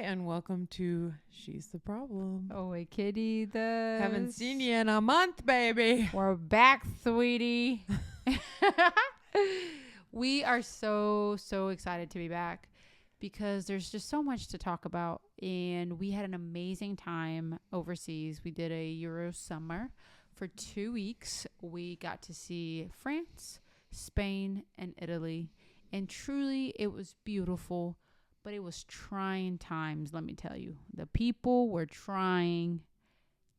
and welcome to She's the Problem. Oh, wait, kitty. Haven't seen you in a month, baby. We're back, sweetie. We are so excited to be back because there's just so much to talk about. And we had an amazing time overseas. We did a Euro summer for 2 weeks. We got to see France, Spain, and Italy. And truly, it was beautiful. But it was trying times, let me tell you. The people were trying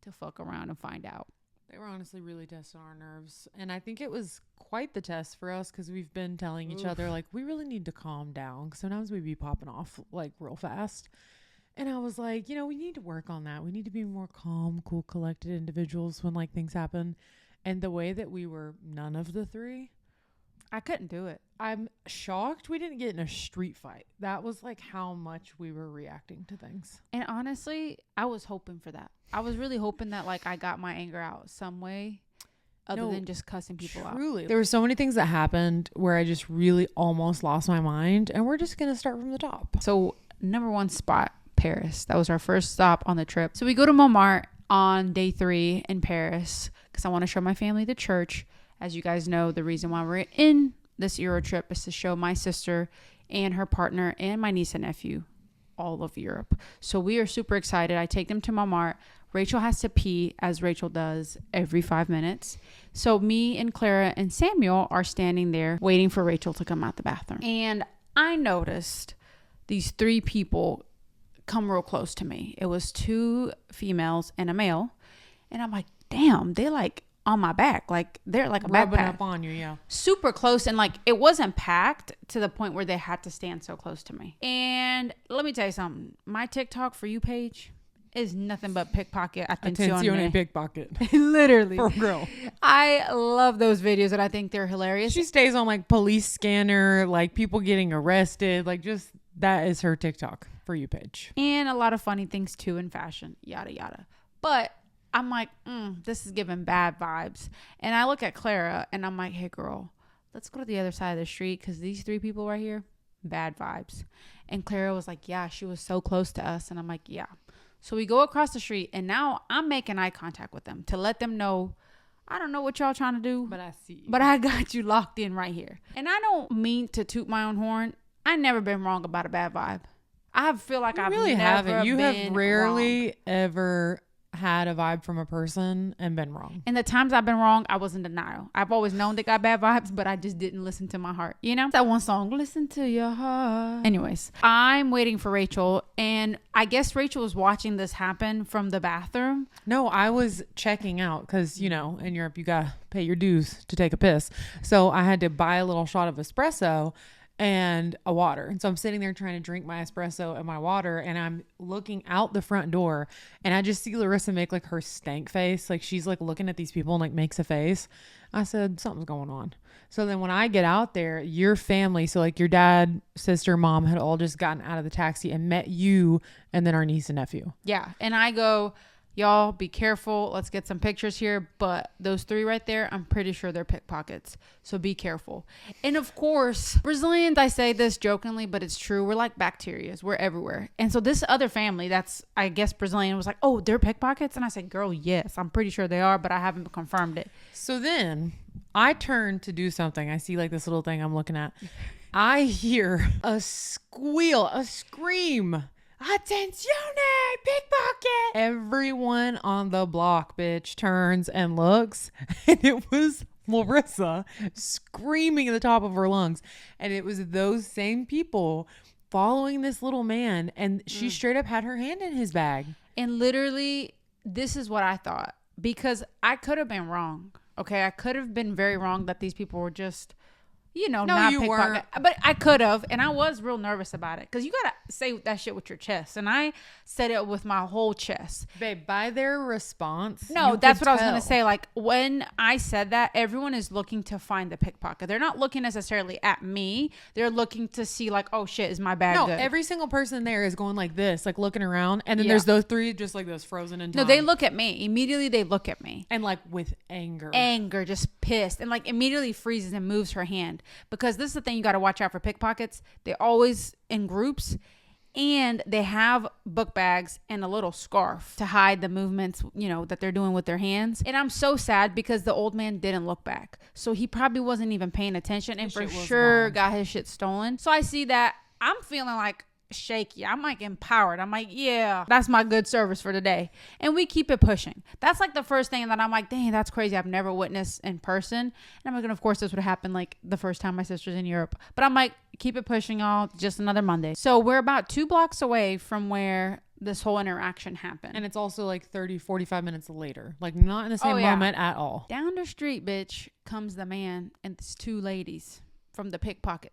to fuck around and find out. They were honestly really testing our nerves. And I think it was quite the test for us because we've been telling each other, like, we really need to calm down. Sometimes we be popping off, like, real fast. And I was like, we need to work on that. We need to be more calm, cool, collected individuals when, like, things happen. And the way that we were none of the three, I couldn't do it. I'm shocked we didn't get in a street fight. That was like how much we were reacting to things. And honestly, I was hoping for that. I was really hoping that like I got my anger out some way other than just cussing people out. Truly. There were so many things that happened where I just really almost lost my mind. And we're just going to start from the top. So number one spot, Paris. That was our first stop on the trip. So we go to Montmartre on day 3 in Paris because I want to show my family the church. As you guys know, the reason why we're in this Euro trip is to show my sister and her partner and my niece and nephew all of Europe. So we are super excited. I take them to Montmartre. Rachel has to pee, as Rachel does every 5 minutes. So me and Clara and Samuel are standing there waiting for Rachel to come out the bathroom. And I noticed these 3 people come real close to me. It was 2 females and a male. And I'm like, damn, they like on my back, like they're like a rubbing backpack up on you. Yeah, super close. And like it wasn't packed to the point where they had to stand so close to me. And let me tell you something, my TikTok for you page is nothing but pickpocket attenzione pickpocket. Literally, for real. I love those videos and I think they're hilarious. She stays on like police scanner, like people getting arrested, like just that is her TikTok for you page. And a lot of funny things too in fashion, yada yada. But I'm like, this is giving bad vibes. And I look at Clara and I'm like, hey girl, let's go to the other side of the street because these 3 people right here, bad vibes. And Clara was like, yeah, she was so close to us. And I'm like, yeah. So we go across the street and now I'm making eye contact with them to let them know, I don't know what y'all trying to do, but I see you. But I got you locked in right here. And I don't mean to toot my own horn. I never been wrong about a bad vibe. I feel like I've really never haven't. You been have rarely wrong. ever had a vibe from a person and been wrong. And the times I've been wrong, I was in denial. I've always known they got bad vibes, but I just didn't listen to my heart. You know that one song, listen to your heart. Anyways, I'm waiting for Rachel, and I guess Rachel was watching this happen from the bathroom. No, I was checking out because in Europe you gotta pay your dues to take a piss, so I had to buy a little shot of espresso and a water. And so I'm sitting there trying to drink my espresso and my water, and I'm looking out the front door and I just see Larissa make like her stank face. Like she's like looking at these people and like makes a face. I said, something's going on. So then when I get out there, your family, so like your dad, sister, mom had all just gotten out of the taxi and met you and then our niece and nephew. Yeah. And I go, y'all be careful. Let's get some pictures here. But those 3 right there, I'm pretty sure they're pickpockets. So be careful. And of course, Brazilians, I say this jokingly, but it's true. We're like bacteria. We're everywhere. And so this other family that's, I guess, Brazilian was like, oh, they're pickpockets? And I said, girl, yes, I'm pretty sure they are, but I haven't confirmed it. So then I turn to do something. I see like this little thing I'm looking at. I hear a squeal, a scream. Attenzione, pickpocket! Everyone on the block, bitch, turns and looks, and it was Larissa screaming at the top of her lungs. And it was those same people following this little man, and she straight up had her hand in his bag. And literally, this is what I thought, because I could have been wrong. Okay, I could have been very wrong that these people were just, not you pickpocket. But I could have, and I was real nervous about it because you gotta say that shit with your chest, and I said it with my whole chest. Babe, by their response, no, that's what I was gonna say. Like when I said that, everyone is looking to find the pickpocket. They're not looking necessarily at me. They're looking to see like, oh shit, is my bag good? Every single person there is going like this, like looking around, and then there's those 3 just like those frozen in time. No, they look at me immediately. They look at me and like with anger, just pissed, and like immediately freezes and moves her hand. Because this is the thing you got to watch out for pickpockets. They're always in groups, And they have book bags and a little scarf to hide the movements, that they're doing with their hands. And I'm so sad because the old man didn't look back. So he probably wasn't even paying attention and for sure got his shit stolen. So I see that. I'm feeling like shaky. I'm like empowered. I'm like, yeah, that's my good service for today. And we keep it pushing. That's like the first thing that I'm like, dang, that's crazy. I've never witnessed in person. And I'm like, and of course this would happen like the first time my sister's in Europe. But I'm like, keep it pushing, y'all. Just another Monday. So we're about 2 blocks away from where this whole interaction happened. And it's also like 30, 45 minutes later. Like not in the same moment at all. Down the street, bitch, comes the man and these 2 ladies from the pickpocket.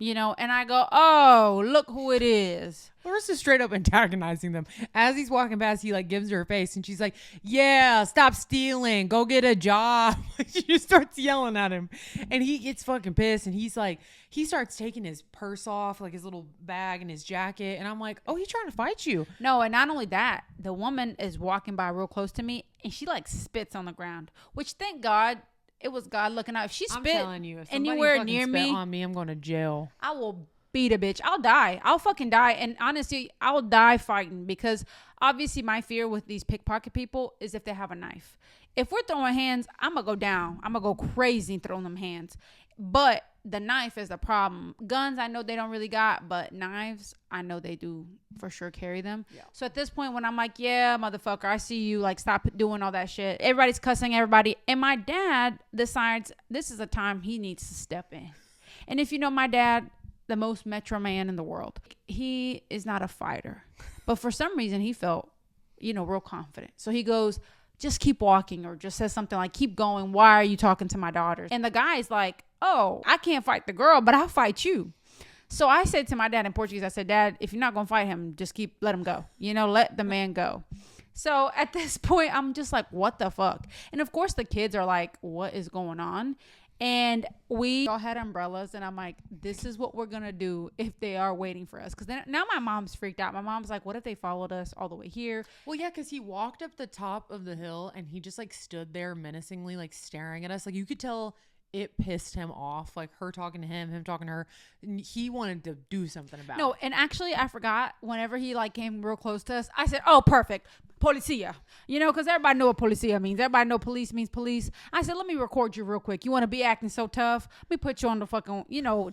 And I go, oh, look who it is. Larissa's straight up antagonizing them. As he's walking past, he like gives her a face and she's like, yeah, stop stealing. Go get a job. She just starts yelling at him and he gets fucking pissed. And he's like, he starts taking his purse off, like his little bag and his jacket. And I'm like, oh, he's trying to fight you. No, and not only that, the woman is walking by real close to me and she like spits on the ground, which thank God. It was God looking out. If she spit if anywhere near me, on me, I'm going to jail. I will beat a bitch. I'll die. I'll fucking die. And honestly, I'll die fighting because obviously my fear with these pickpocket people is if they have a knife. If we're throwing hands, I'm going to go down. I'm going to go crazy throwing them hands. But the knife is the problem. Guns, I know they don't really got, but knives, I know they do for sure carry them. Yeah. So at this point, when I'm like, yeah, motherfucker, I see you, like, stop doing all that shit. Everybody's cussing everybody. And my dad decides this is a time he needs to step in. And if you know my dad, the most metro man in the world, he is not a fighter. But for some reason, he felt, real confident. So he goes, just keep walking, or just says something like, keep going. Why are you talking to my daughters? And the guy's like, oh, I can't fight the girl, but I'll fight you. So I said to my dad in Portuguese, I said, Dad, if you're not going to fight him, just let him go. Let the man go. So at this point, I'm just like, what the fuck? And of course, the kids are like, what is going on? And we all had umbrellas, and I'm like, this is what we're going to do if they are waiting for us. Because now my mom's freaked out. My mom's like, what if they followed us all the way here? Well, yeah, because he walked up the top of the hill, and he just, like, stood there menacingly, like, staring at us. Like, you could tell it pissed him off, like, her talking to him talking to her. And he wanted to do something about it. No, and actually, I forgot. Whenever he, like, came real close to us, I said, oh, perfect. Policia, because everybody know what policia means. Everybody know police means police. I said, let me record you real quick. You want to be acting so tough? Let me put you on the fucking,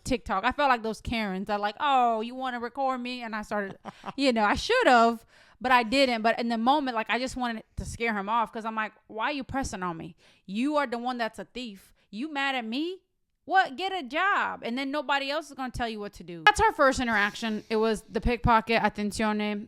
TikTok. I felt like those Karens that like, oh, you want to record me? And I started, I should have, but I didn't. But in the moment, like, I just wanted to scare him off because I'm like, why are you pressing on me? You are the one that's a thief. You mad at me? What? Get a job. And then nobody else is going to tell you what to do. That's our first interaction. It was the pickpocket. Attenzione.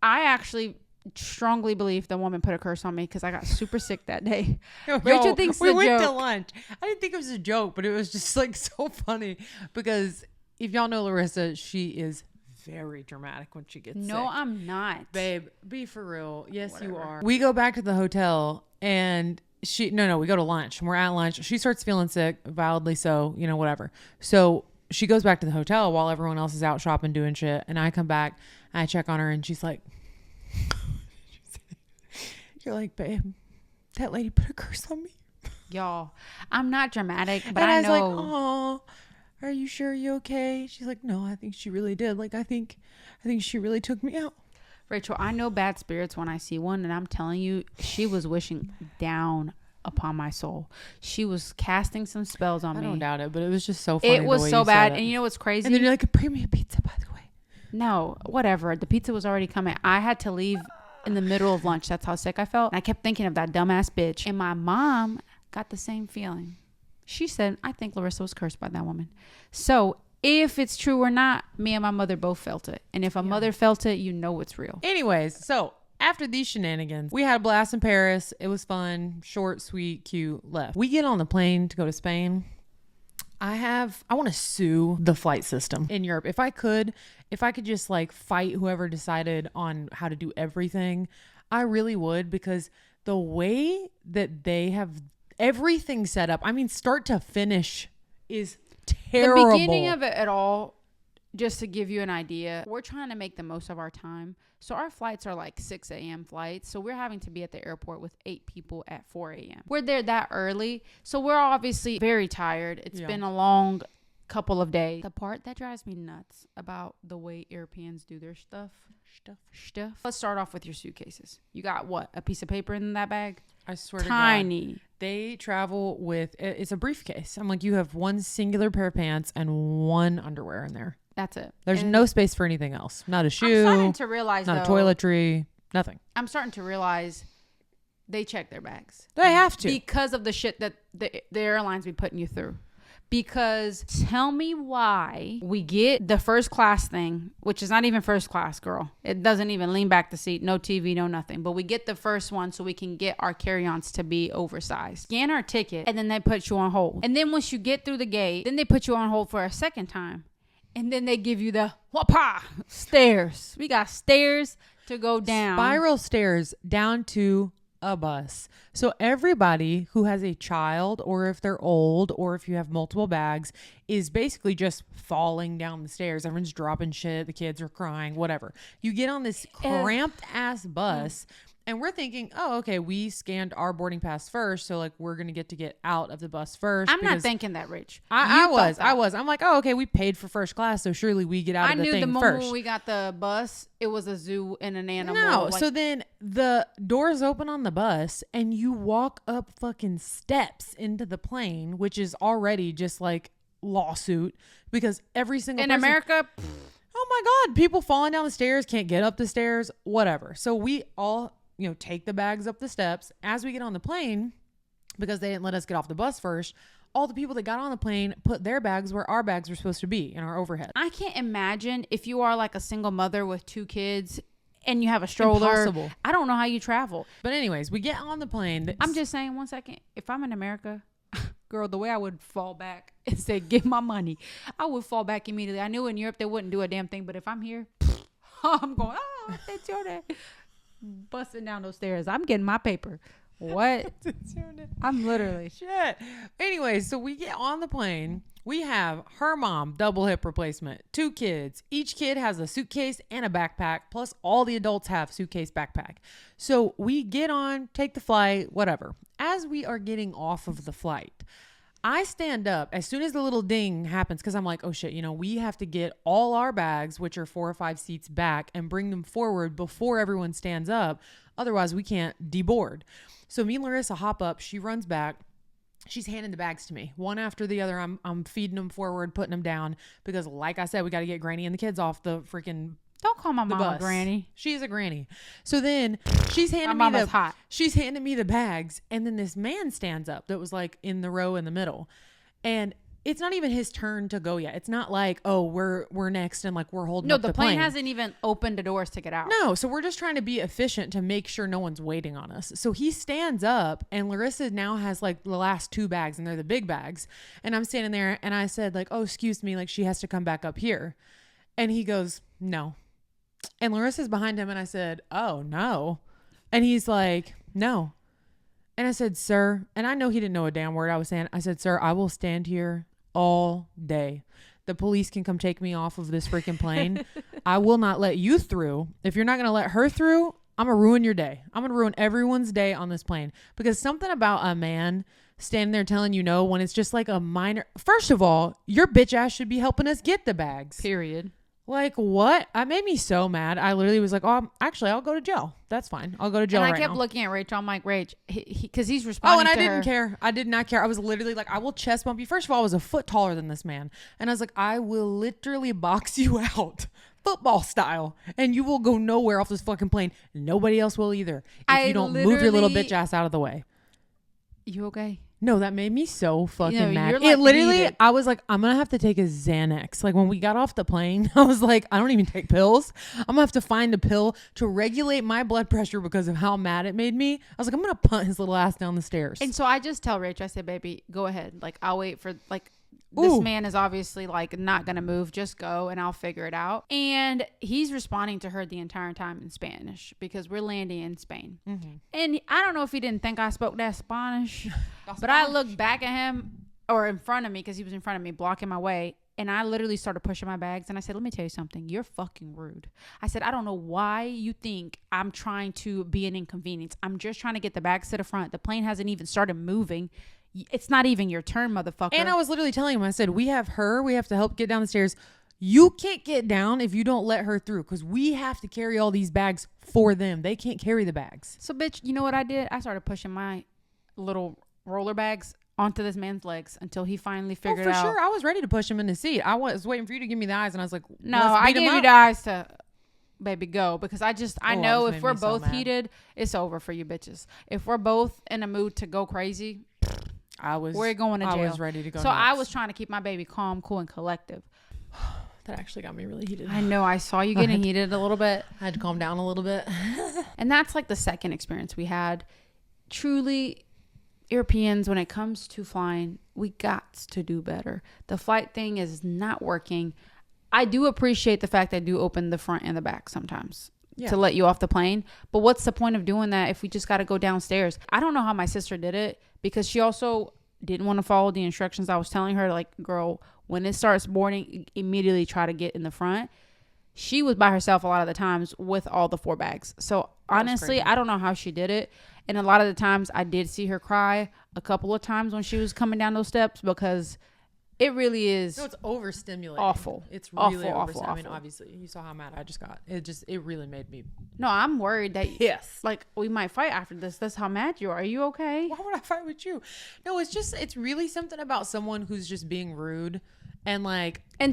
I actually strongly believe the woman put a curse on me because I got super sick that day. Rachel thinks we went to lunch. I didn't think it was a joke, but it was just like so funny because if y'all know Larissa, she is very dramatic when she gets sick. No, I'm not. Babe, be for real. Yes, Whatever. You are. We go back to the hotel and we go to lunch and we're at lunch. She starts feeling sick, validly so, whatever. So she goes back to the hotel while everyone else is out shopping, doing shit. And I come back and I check on her and she's like, you're like, babe, that lady put a curse on me. Y'all, I'm not dramatic, but and I was know. Like, oh, are you sure you're okay? She's like, no, I think she really did. Like, I think she really took me out. Rachel, I know bad spirits when I see one, and I'm telling you, she was wishing down upon my soul. She was casting some spells on me. I don't doubt it, but it was just so funny. It was so bad. And you know what's crazy? And then you're like, bring me a pizza, by the way. No, whatever. The pizza was already coming. I had to leave in the middle of lunch. That's how sick I felt. And I kept thinking of that dumbass bitch. And my mom got the same feeling. She said, I think Larissa was cursed by that woman. So if it's true or not, me and my mother both felt it. And if a mother felt it, you know it's real. Anyways, so after these shenanigans, we had a blast in Paris. It was fun, short, sweet, cute, left. We get on the plane to go to Spain. I want to sue the flight system in Europe. If I could just like fight whoever decided on how to do everything, I really would, because the way that they have everything set up, I mean, start to finish is terrible. The beginning of it all, just to give you an idea, we're trying to make the most of our time. So our flights are like 6 a.m. flights. So we're having to be at the airport with 8 people at 4 a.m. We're there that early. So we're obviously very tired. It's been a long couple of days. The part that drives me nuts about the way Europeans do their stuff. Let's start off with your suitcases. You got what? A piece of paper in that bag? I swear to Tiny. God. They travel with, it's a briefcase. I'm like, you have one singular pair of pants and one underwear in there. That's it. There's no space for anything else. Not a shoe. I'm starting to realize, not a toiletry. Nothing. I'm starting to realize they check their bags. They have to. Because of the shit that the airlines be putting you through. Because tell me why we get the first class thing, which is not even first class, girl. It doesn't even lean back the seat. No TV, no nothing. But we get the first one so we can get our carry-ons to be oversized. Scan our ticket, and then they put you on hold. And then once you get through the gate, then they put you on hold for a second time. And then they give you the whoop-ha stairs. We got stairs to go down. Spiral stairs down to a bus. So everybody who has a child, or if they're old, or if you have multiple bags, is basically just falling down the stairs. Everyone's dropping shit. The kids are crying, whatever. You get on this cramped ass bus, and we're thinking, oh, okay, we scanned our boarding pass first, so like we're gonna get out of the bus first. I'm not thinking that, Rich. I was. I'm like, oh, okay, we paid for first class, so surely we get out of the thing first. I knew the moment we got the bus, it was a zoo and an animal. No, like, so then the doors open on the bus, and you walk up fucking steps into the plane, which is already just like lawsuit, because every single in person, America. Oh my God, people falling down the stairs, can't get up the stairs, whatever. So we all, take the bags up the steps. As we get on the plane, because they didn't let us get off the bus first, all the people that got on the plane put their bags where our bags were supposed to be in our overhead. I can't imagine if you are like a single mother with 2 kids and you have a stroller. Impossible. I don't know how you travel. But anyways, we get on the plane. I'm just saying, one second. If I'm in America, girl, the way I would fall back and say, give my money, I would fall back immediately. I knew in Europe they wouldn't do a damn thing. But if I'm here, I'm going, that's your day. Busting down those stairs. I'm getting my paper. What? I'm literally shit. Anyway, so we get on the plane. We have her mom, double hip replacement, 2 kids. Each kid has a suitcase and a backpack, plus all the adults have suitcase, backpack. So we get on, take the flight, whatever. As we are getting off of the flight, I stand up as soon as the little ding happens, because I'm like, oh shit, we have to get all our bags, which are 4 or 5 seats back, and bring them forward before everyone stands up. Otherwise, we can't deboard. So me and Larissa hop up. She runs back. She's handing the bags to me, one after the other. I'm feeding them forward, putting them down, because like I said, we got to get Granny and the kids off the freaking. Don't call my mom a granny. She is a granny. So then she's handing me the bags, and then this man stands up that was like in the row in the middle, and it's not even his turn to go yet. It's not like, oh, we're next and like we're holding up the plane. No, the plane hasn't even opened the doors to get out. No, so we're just trying to be efficient to make sure no one's waiting on us. So he stands up, and Larissa now has like the last 2 bags, and they're the big bags. And I'm standing there, and I said like, oh, excuse me, like she has to come back up here. And he goes, no. And Larissa's behind him, and I said, oh, no. And he's like, no. And I said, sir, and I know he didn't know a damn word I was saying. I said, sir, I will stand here all day. The police can come take me off of this freaking plane. I will not let you through. If you're not going to let her through, I'm going to ruin your day. I'm going to ruin everyone's day on this plane. Because something about a man standing there telling you no when it's just like a minor. First of all, your bitch ass should be helping us get the bags. Period. Like, what? It made me so mad. I literally was like, oh, actually, I'll go to jail. That's fine. I'll go to jail right now. And I kept looking at Rachel. I'm like, Rach, because he's responding to her. Oh, and I didn't care. I did not care. I was literally like, I will chest bump you. First of all, I was a foot taller than this man. And I was like, I will literally box you out, football style. And you will go nowhere off this fucking plane. Nobody else will either. If you don't move your little bitch ass out of the way. You okay? No, that made me so fucking mad. Like, it literally, I was like, I'm going to have to take a Xanax. Like when we got off the plane, I was like, I don't even take pills. I'm going to have to find a pill to regulate my blood pressure because of how mad it made me. I was like, I'm going to punt his little ass down the stairs. And so I just tell Rach, I said, baby, go ahead. Like I'll wait for this man is obviously like not going to move. Just go and I'll figure it out. And he's responding to her the entire time in Spanish because we're landing in Spain. Mm-hmm. And I don't know if he didn't think I spoke that Spanish, but I looked back at him or in front of me because he was in front of me blocking my way. And I literally started pushing my bags. And I said, let me tell you something. You're fucking rude. I said, I don't know why you think I'm trying to be an inconvenience. I'm just trying to get the bags to the front. The plane hasn't even started moving. It's not even your turn, motherfucker. And I was literally telling him, I said, we have to help get down the stairs. You can't get down if you don't let her through, because we have to carry all these bags for them. They can't carry the bags. So, bitch, you know what I did? I started pushing my little roller bags onto this man's legs until he finally figured out. For sure. I was ready to push him in the seat. I was waiting for you to give me the eyes, and I was like, no, I gave you the eyes to, baby, go. Because I know if we're both heated, it's over for you bitches. If we're both in a mood to go crazy, we're going to jail. I was ready to go. So I was trying to keep my baby calm, cool, and collective. That actually got me really heated. I know. I saw you getting heated a little bit. I had to calm down a little bit. And that's like the second experience we had. Truly, Europeans, when it comes to flying, we got to do better. The flight thing is not working. I do appreciate the fact that I do open the front and the back sometimes to let you off the plane. But what's the point of doing that if we just got to go downstairs? I don't know how my sister did it, because she also didn't want to follow the instructions I was telling her. Like, girl, when it starts boarding, immediately try to get in the front. She was by herself a lot of the times with all the 4 bags. So honestly, I don't know how she did it. And a lot of the times I did see her cry a couple of times when she was coming down those steps, because it really is. No, it's overstimulating. Awful. It's really awful. I mean, obviously, you saw how mad I just got. It really made me. No, I'm worried that like we might fight after this. That's how mad you are. Are you okay? Why would I fight with you? No, it's really something about someone who's just being rude and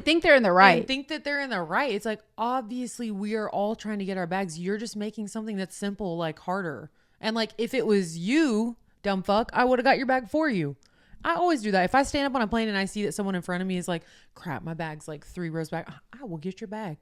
think they're in the right. And think that they're in the right. It's like, obviously we are all trying to get our bags. You're just making something that's simple like harder. And like, if it was you, dumb fuck, I would have got your bag for you. I always do that. If I stand up on a plane and I see that someone in front of me is like, crap, my bag's like 3 rows back, I will get your bag.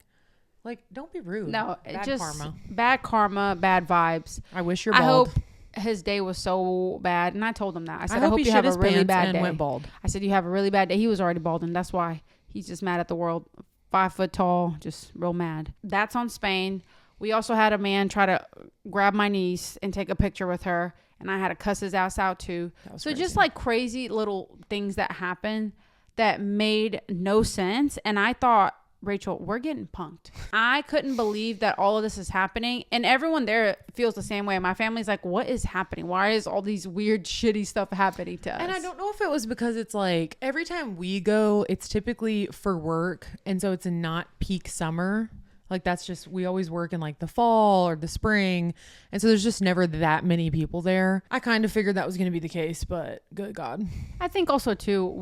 Like, don't be rude. No, bad karma. Bad karma, bad vibes. I wish you're bald. I hope his day was so bad, and I told him that. I said, I hope you have a really bad day. Went bald. I said, you have a really bad day. He was already bald, and that's why he's just mad at the world. 5 foot tall, just real mad. That's on Spain. We also had a man try to grab my niece and take a picture with her, and I had to cuss his ass out too. So crazy. Just like crazy little things that happened that made no sense. And I thought, Rachel, we're getting punked. I couldn't believe that all of this is happening. And everyone there feels the same way. My family's like, what is happening? Why is all these weird, shitty stuff happening to us? And I don't know if it was because it's like every time we go, it's typically for work. And so it's not peak summer. Like, that's just, we always work in like the fall or the spring. And so there's just never that many people there. I kind of figured that was going to be the case, but good God. I think also too,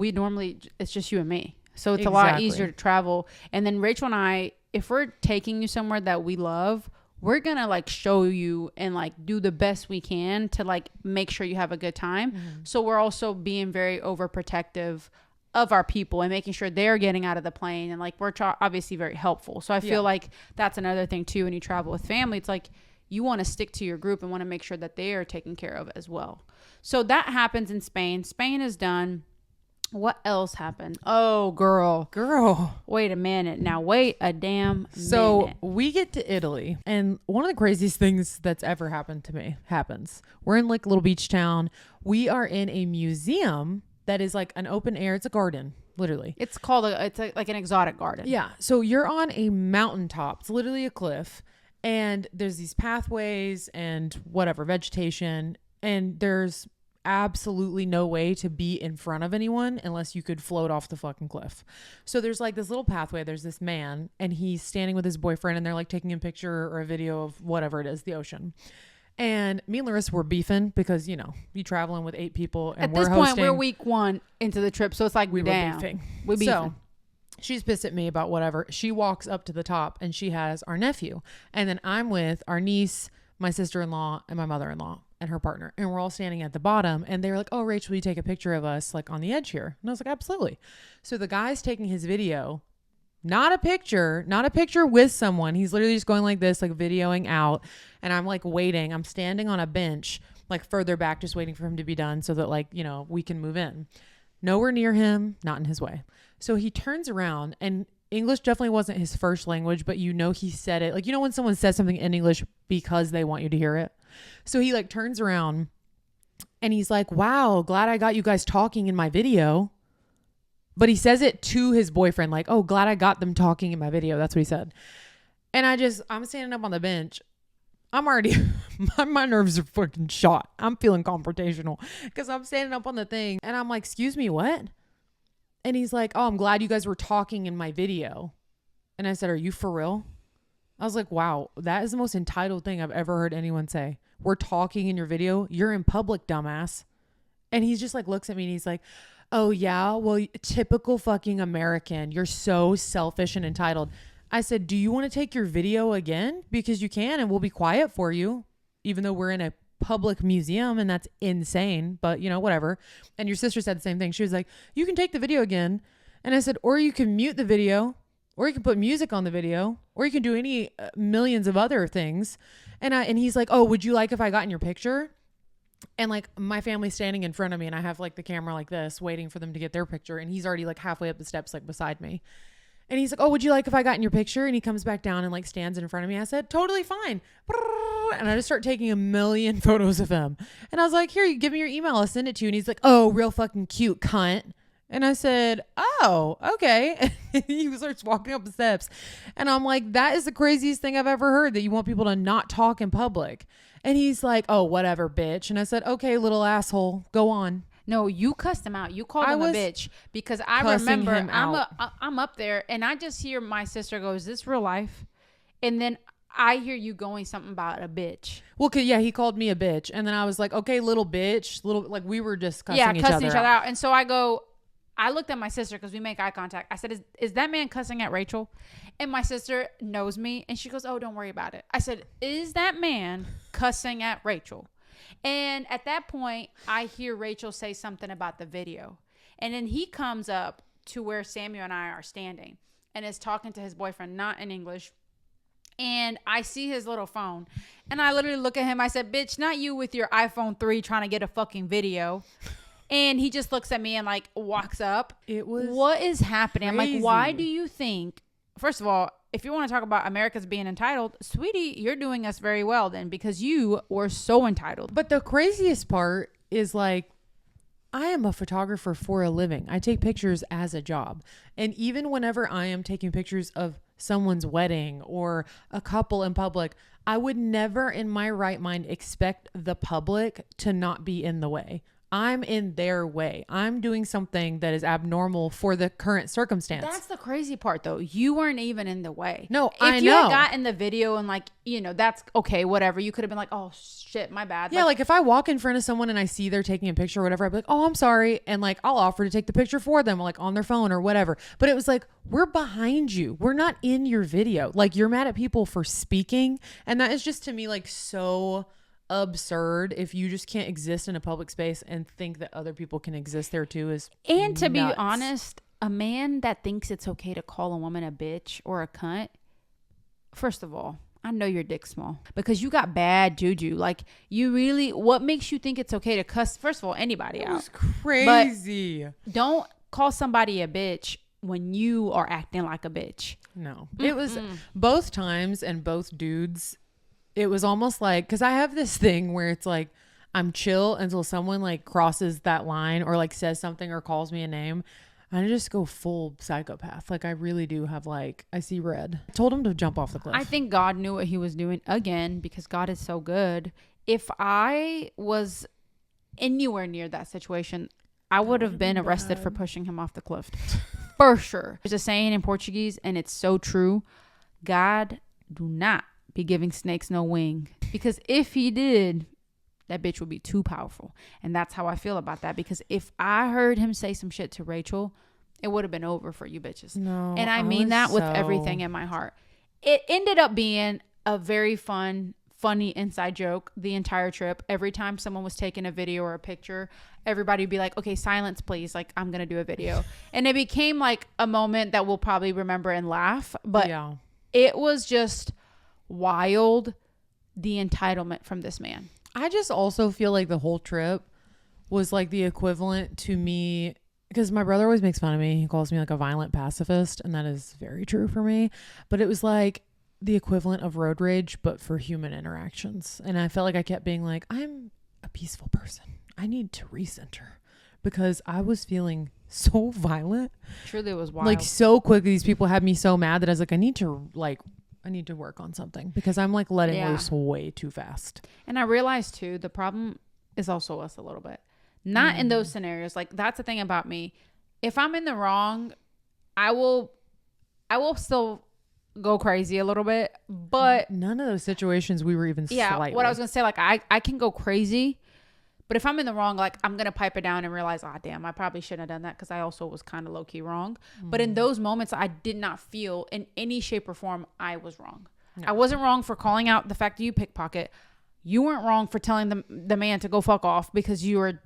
it's just you and me. So it's a lot easier to travel. And then Rachel and I, if we're taking you somewhere that we love, we're going to like show you and like do the best we can to like make sure you have a good time. Mm-hmm. So we're also being very overprotective of our people and making sure they're getting out of the plane. And like, we're obviously very helpful. So I feel like that's another thing too. When you travel with family, it's like you want to stick to your group and want to make sure that they are taken care of as well. So that happens in Spain. Spain is done. What else happened? Oh, girl. Wait a minute. Now, wait a damn minute. So we get to Italy, and one of the craziest things that's ever happened to me happens. We're in like a little beach town. We are in a museum that is like an open air. It's a garden, literally. It's called like an exotic garden. Yeah. So you're on a mountaintop. It's literally a cliff, and there's these pathways and whatever vegetation, and there's absolutely no way to be in front of anyone unless you could float off the fucking cliff. So there's like this little pathway. There's this man, and he's standing with his boyfriend, and they're like taking a picture or a video of whatever it is, the ocean. And me and Larissa were beefing because, you know, you traveling with 8 people, and at this point we're week 1 into the trip, so it's like we were beefing. So she's pissed at me about whatever. She walks up to the top, and she has our nephew, and then I'm with our niece, my sister-in-law, and my mother-in-law and her partner, and we're all standing at the bottom, and they were like, oh, Rachel, will you take a picture of us like on the edge here? And I was like, absolutely. So the guy's taking his video, not a picture with someone. He's literally just going like this, like videoing out. And I'm like waiting. I'm standing on a bench, like further back, just waiting for him to be done so that like, you know, we can move in. Nowhere near him, not in his way. So he turns around, and English definitely wasn't his first language, but you know, he said it. Like, you know, when someone says something in English because they want you to hear it. So he like turns around and he's like, wow, glad I got you guys talking in my video. But he says it to his boyfriend, like, oh, glad I got them talking in my video. That's what he said. And I'm standing up on the bench. I'm already my nerves are fucking shot. I'm feeling confrontational because I'm standing up on the thing and I'm like, excuse me, what? And he's like, oh, I'm glad you guys were talking in my video. And I said, are you for real? I was like, wow, that is the most entitled thing I've ever heard anyone say. We're talking in your video. You're in public, dumbass. And he's just like, looks at me and he's like, oh yeah, well, typical fucking American. You're so selfish and entitled. I said, do you want to take your video again? Because you can, and we'll be quiet for you, even though we're in a public museum and that's insane, but you know, whatever. And your sister said the same thing. She was like, you can take the video again. And I said, or you can mute the video, or you can put music on the video, or you can do any millions of other things. And he's like, oh, would you like if I got in your picture? And like my family's standing in front of me and I have like the camera like this waiting for them to get their picture. And he's already like halfway up the steps, like beside me. And he's like, oh, would you like if I got in your picture? And he comes back down and like stands in front of me. I said, totally fine. And I just start taking a million photos of him. And I was like, here, you give me your email. I'll send it to you. And he's like, oh, real fucking cute cunt. And I said, oh, okay. And he starts walking up the steps. And I'm like, that is the craziest thing I've ever heard, that you want people to not talk in public. And he's like, oh, whatever, bitch. And I said, okay, little asshole, go on. No, you cussed him out. You called him a bitch because I remember I'm up there and I just hear my sister go, is this real life? And then I hear you going something about a bitch. Well, yeah, he called me a bitch. And then I was like, okay, little bitch, little, like we were just cussing each other out. And so I looked at my sister because we make eye contact. I said, is that man cussing at Rachel? And my sister knows me and she goes, oh, don't worry about it. I said, is that man cussing at Rachel? And at that point, I hear Rachel say something about the video. And then he comes up to where Samuel and I are standing and is talking to his boyfriend, not in English. And I see his little phone. And I literally look at him. I said, bitch, not you with your iPhone 3 trying to get a fucking video. And he just looks at me and like walks up. What is happening? Crazy. I'm like, why do you think, first of all, if you want to talk about Americans being entitled, sweetie, you're doing us very well then because you were so entitled. But the craziest part is like, I am a photographer for a living. I take pictures as a job. And even whenever I am taking pictures of someone's wedding or a couple in public, I would never in my right mind expect the public to not be in the way. I'm in their way. I'm doing something that is abnormal for the current circumstance. That's the crazy part, though. You weren't even in the way. No, I know. If you had got in the video and like, you know, that's okay, whatever. You could have been like, oh, shit, my bad. Yeah, like if I walk in front of someone and I see they're taking a picture or whatever, I'd be like, oh, I'm sorry. And like, I'll offer to take the picture for them, like on their phone or whatever. But it was like, we're behind you. We're not in your video. Like you're mad at people for speaking. And that is just to me like so absurd. If you just can't exist in a public space and think that other people can exist there too is and to nuts. Be honest, a man that thinks it's okay to call a woman a bitch or a cunt, first of all, I know your dick's small because you got bad juju. Like you really, what makes you think it's okay to cuss first of all anybody out? It's crazy. But don't call somebody a bitch when you are acting like a bitch. No. It was both times and both dudes. It was almost like, because I have this thing where it's like I'm chill until someone like crosses that line or like says something or calls me a name. I just go full psychopath. Like I really do have like, I see red. I told him to jump off the cliff. I think God knew what he was doing again because God is so good. If I was anywhere near that situation, I would have been arrested for pushing him off the cliff. For sure. There's a saying in Portuguese and it's so true. God do not be giving snakes no wing, because if he did, that bitch would be too powerful. And that's how I feel about that, because if I heard him say some shit to Rachel, it would have been over for you bitches. No, and I mean that with everything in my heart. It ended up being a very funny inside joke the entire trip. Every time someone was taking a video or a picture, everybody would be like, okay, silence please, like I'm gonna do a video. And it became like a moment that we'll probably remember and laugh, but yeah, it was just wild, the entitlement from this man. I just also feel like the whole trip was like the equivalent to me, because my brother always makes fun of me. He calls me like a violent pacifist, and that is very true for me. But it was like the equivalent of road rage, but for human interactions. And I felt like I kept being like, I'm a peaceful person. I need to recenter, because I was feeling so violent. Truly, it was wild. Like so quickly, these people had me so mad that I was like, I need to like need to work on something because I'm like letting Yeah. loose way too fast. And I realized too, the problem is also us a little bit. Not in those scenarios. Like that's the thing about me. If I'm in the wrong, I will still go crazy a little bit, but None of those situations we were even slightly. what I was gonna say, like I can go crazy, but if I'm in the wrong, like I'm gonna pipe it down and realize, damn, I probably shouldn't have done that because I also was kind of low key wrong. But in those moments, I did not feel in any shape or form I was wrong. No. I wasn't wrong for calling out the fact that you pickpocket. You weren't wrong for telling the man to go fuck off because you were,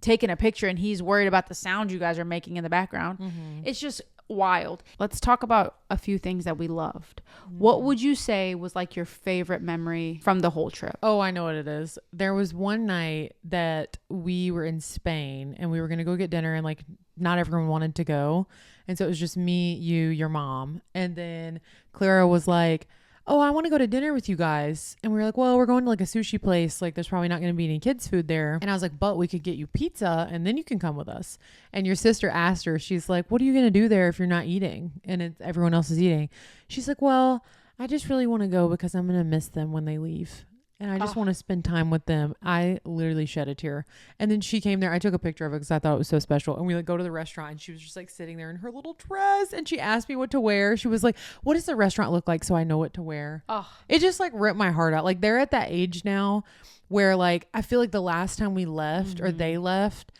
taking a picture and he's worried about the sound you guys are making in the background. It's just wild. Let's talk about a few things that we loved. What would you say was like your favorite memory from the whole trip? Oh, I know what it is. There was one night that we were in Spain and we were going to go get dinner and like not everyone wanted to go. And so it was just me, you, your mom. And then Clara was like, oh, I want to go to dinner with you guys. And we were like, well, we're going to like a sushi place. Like there's probably not going to be any kids food there. And I was like, but we could get you pizza and then you can come with us. And your sister asked her, she's like, what are you going to do there if you're not eating? And everyone else is eating. She's like, well, I just really want to go because I'm going to miss them when they leave. And I just want to spend time with them. I literally shed a tear. And then she came there. I took a picture of it because I thought it was so special. And we like go to the restaurant and she was just like sitting there in her little dress. And she asked me what to wear. She was like, what does the restaurant look like so I know what to wear? Oh. It just like ripped my heart out. Like they're at that age now where like I feel like the last time we left or they left,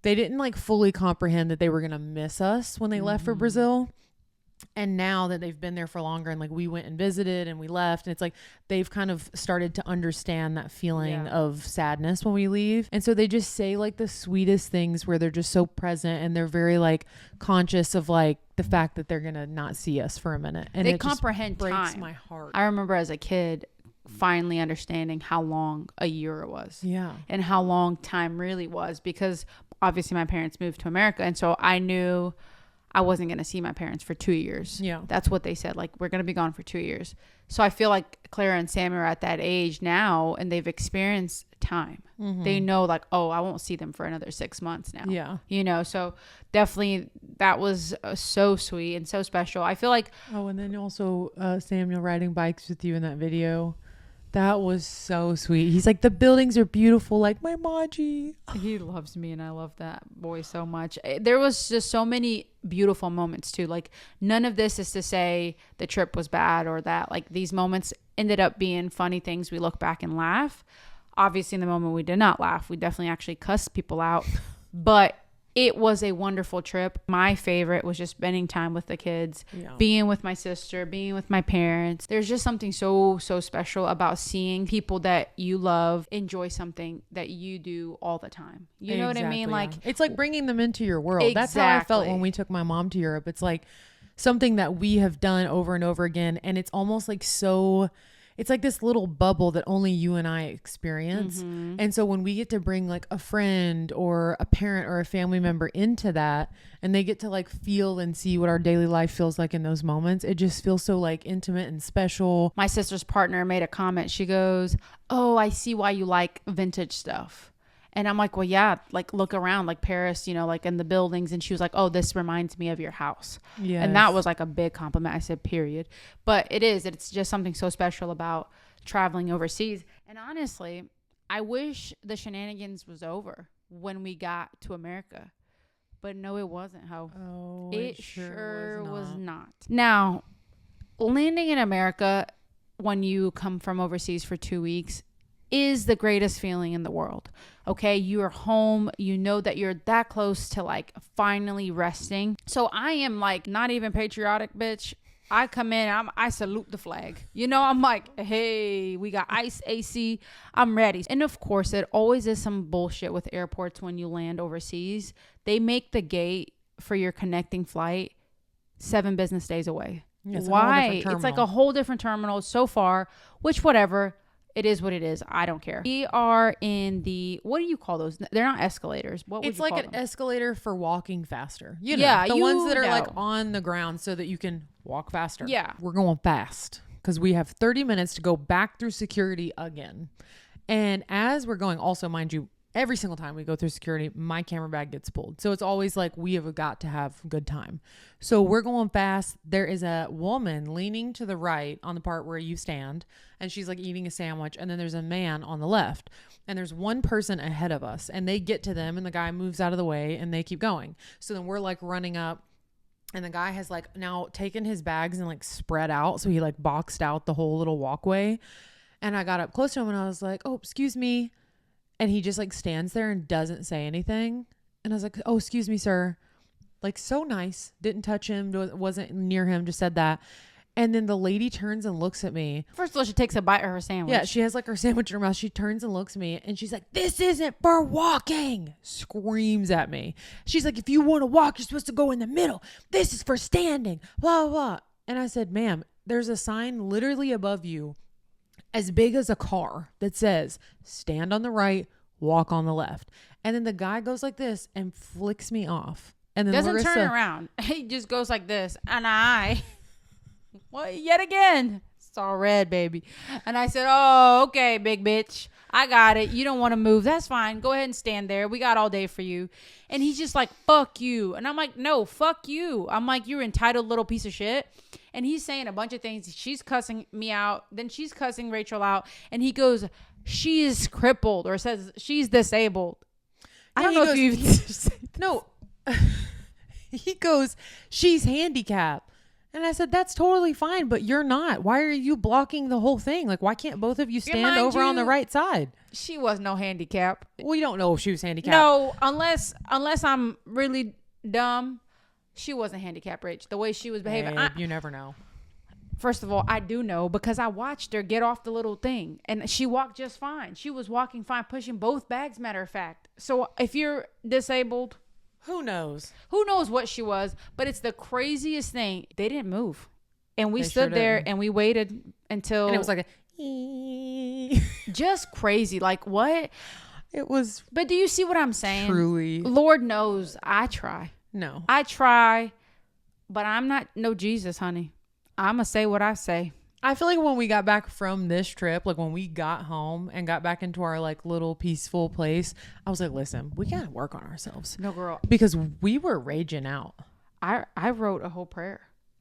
they didn't like fully comprehend that they were going to miss us when they left for Brazil. And now that they've been there for longer and like we went and visited and we left and it's like they've kind of started to understand that feeling of sadness when we leave. And so they just say like the sweetest things where they're just so present and they're very like conscious of like the fact that they're going to not see us for a minute. And they it comprehend just breaks time. My heart. I remember as a kid finally understanding how long a year it was. Yeah. And how long time really was because obviously my parents moved to America. And so I knew I wasn't going to see my parents for 2 years. Yeah. That's what they said. Like, we're going to be gone for 2 years. So I feel like Clara and Sam are at that age now and they've experienced time. They know like, oh, I won't see them for another 6 months now. Yeah. So definitely that was so sweet and so special. I feel like. Oh, and then also Samuel riding bikes with you in that video. That was so sweet. He's like, the buildings are beautiful, like my Maji. He loves me and I love that boy so much. There was just so many beautiful moments too. Like none of this is to say the trip was bad or that. Like these moments ended up being funny things. We look back and laugh. Obviously in the moment we did not laugh. We definitely actually cussed people out. But it was a wonderful trip. My favorite was just spending time with the kids, being with my sister, being with my parents. There's just something so special about seeing people that you love enjoy something that you do all the time. You know what I mean? Like it's like bringing them into your world. Exactly. That's how I felt when we took my mom to Europe. It's like something that we have done over and over again. And it's almost like it's like this little bubble that only you and I experience. And so when we get to bring like a friend or a parent or a family member into that and they get to like feel and see what our daily life feels like in those moments, it just feels so like intimate and special. My sister's partner made a comment. She goes, oh, I see why you like vintage stuff. And I'm like, well, yeah, like look around like Paris, like in the buildings. And she was like, oh, this reminds me of your house. Yeah. And that was like a big compliment. I said, period. But it's just something so special about traveling overseas. And honestly, I wish the shenanigans was over when we got to America. But no, it wasn't. It sure was not. Now, landing in America when you come from overseas for 2 weeks is the greatest feeling in the world. Okay, you are home. You know that you're that close to like finally resting. So I am like not even patriotic, bitch. I come in, I salute the flag. I'm like, hey, we got ice, AC. I'm ready. And of course, it always is some bullshit with airports when you land overseas. They make the gate for your connecting flight 7 business days away. Why? It's like a whole different terminal so far, which whatever. It is what it is. I don't care. We are in what do you call those? They're not escalators. What would you call them? It's like an escalator for walking faster. The ones that are like on the ground so that you can walk faster. Yeah. We're going fast because we have 30 minutes to go back through security again. And as we're going, also, mind you, every single time we go through security, my camera bag gets pulled. So it's always like we have got to have a good time. So we're going fast. There is a woman leaning to the right on the part where you stand, and she's like eating a sandwich. And then there's a man on the left, and there's one person ahead of us, and they get to them, and the guy moves out of the way, and they keep going. So then we're like running up, and the guy has like now taken his bags and like spread out. So he like boxed out the whole little walkway. And I got up close to him and I was like, oh, excuse me. And he just like stands there and doesn't say anything. And I was like, oh, excuse me, sir. Like so nice. Didn't touch him. Wasn't near him. Just said that. And then the lady turns and looks at me. First of all, she takes a bite of her sandwich. Yeah, she has like her sandwich in her mouth. She turns and looks at me and she's like, this isn't for walking. Screams at me. She's like, if you want to walk, you're supposed to go in the middle. This is for standing. Blah, blah, blah. And I said, ma'am, there's a sign literally above you as big as a car that says stand on the right, walk on the left. And then the guy goes like this and flicks me off. And then doesn't Larissa, turn around. He just goes like this. And well, yet again, it's all red, baby. And I said, oh, okay, big bitch. I got it. You don't want to move. That's fine. Go ahead and stand there. We got all day for you. And he's just like, fuck you. And I'm like, no, fuck you. I'm like, you're entitled little piece of shit. And he's saying a bunch of things. She's cussing me out. Then she's cussing Rachel out. And he goes, she is crippled, or says she's disabled. I don't know if you no. He goes, she's handicapped. And I said, that's totally fine, but you're not. Why are you blocking the whole thing? Like, why can't both of you stand over on the right side? She was no handicap. Well, you don't know if she was handicapped. No, unless I'm really dumb. She wasn't handicapped, Rach. The way she was behaving. You never know. First of all, I do know because I watched her get off the little thing. And she walked just fine. She was walking fine, pushing both bags, matter of fact. So if you're disabled... Who knows? Who knows what she was? But it's the craziest thing. They didn't move. And we stood there and we waited until... And it was like a... just crazy. Like, what? It was... But do you see what I'm saying? Truly. Lord knows I try. No. I try, but I'm not no Jesus, honey. I'm going to say what I say. I feel like when we got back from this trip, like when we got home and got back into our like little peaceful place, I was like, listen, we got to work on ourselves. No, girl. Because we were raging out. I wrote a whole prayer.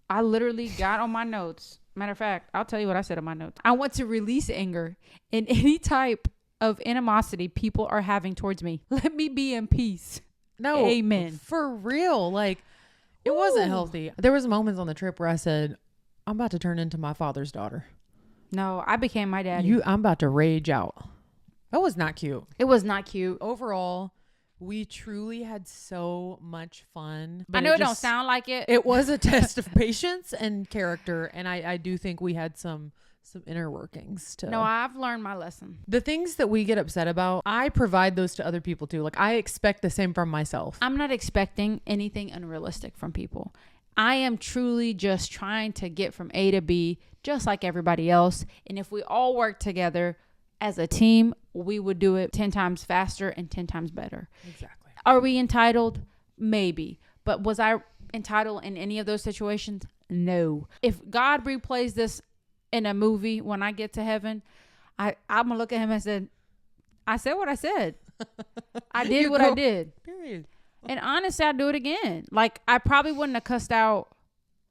I literally got on my notes. Matter of fact, I'll tell you what I said in my notes. I want to release anger and any type of animosity people are having towards me. Let me be in peace. No. Amen. For real. Like, it wasn't healthy. There was moments on the trip where I said, I'm about to turn into my father's daughter. No, I became my daddy. I'm about to rage out. That was not cute. It was not cute. Overall, we truly had so much fun. I know it don't sound like it. It was a test of patience and character. And I do think we had some inner workings to... No, I've learned my lesson. The things that we get upset about, I provide those to other people too. Like, I expect the same from myself. I'm not expecting anything unrealistic from people. I am truly just trying to get from A to B, just like everybody else. And if we all work together as a team, we would do it 10 times faster and 10 times better. Exactly. Are we entitled? Maybe. But was I entitled in any of those situations? No. If God replays this in a movie when I get to heaven, I'm going to look at him and say, I said what I said. I did what I did. Period. And honestly, I'd do it again. Like, I probably wouldn't have cussed out.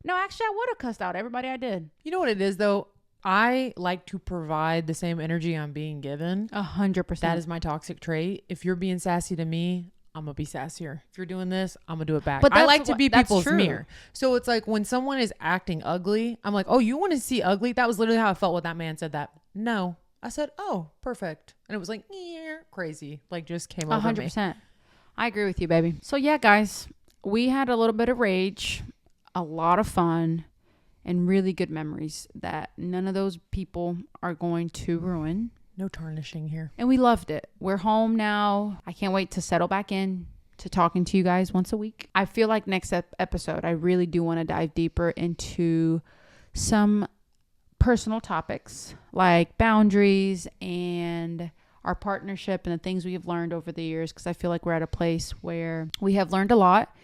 No, actually, I would have cussed out everybody I did. You know what it is, though? I like to provide the same energy I'm being given. 100%. That is my toxic trait. If you're being sassy to me, I'm going to be sassier. If you're doing this, I'm going to do it back. But I like to be people's mirror. So it's like when someone is acting ugly, I'm like, oh, you want to see ugly? That was literally how I felt when that man said that. No. I said, oh, perfect. And it was like, crazy. Like, just came over 100%. I agree with you, baby. So yeah, guys, we had a little bit of rage, a lot of fun, and really good memories that none of those people are going to ruin. No tarnishing here. And we loved it. We're home now. I can't wait to settle back in to talking to you guys once a week. I feel like next episode, I really do want to dive deeper into some personal topics like boundaries and our partnership and the things we have learned over the years, because I feel like we're at a place where we have learned a lot,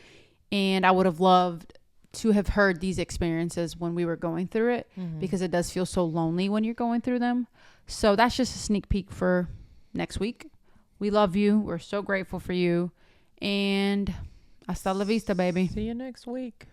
and I would have loved to have heard these experiences when we were going through it, because it does feel so lonely when you're going through them. So that's just a sneak peek for next week. We love you. We're so grateful for you. And hasta la vista, baby. See you next week.